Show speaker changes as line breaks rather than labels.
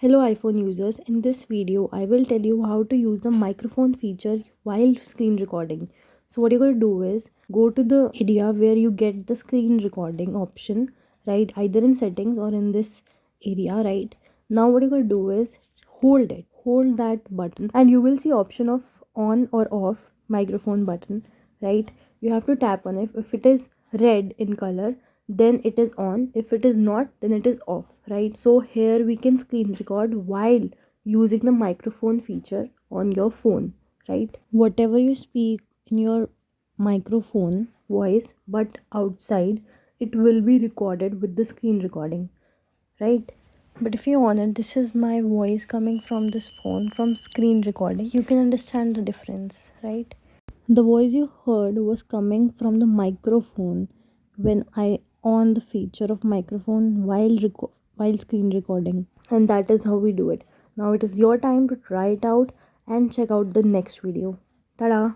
Hello iPhone users, in this video I will tell you how to use the microphone feature while screen recording. So what you're going to do is go to the area where you get the screen recording option, right? Either in settings or in this area, right? Now what you're going to do is hold that button and you will see option of on or off microphone button, right? You have to tap on it. If it is red in color, then it is on. If it is not, then it is off, right? So here we can screen record while using the microphone feature on your phone, right? Whatever you speak in your microphone voice but outside, it will be recorded with the screen recording, right? But if you on it, this is my voice coming from this phone from screen recording. You can understand the difference, right? The voice you heard was coming from the microphone when I on the feature of microphone while screen recording. And that is how we do it. Now it is your time to try it out and check out the next video. Ta-da!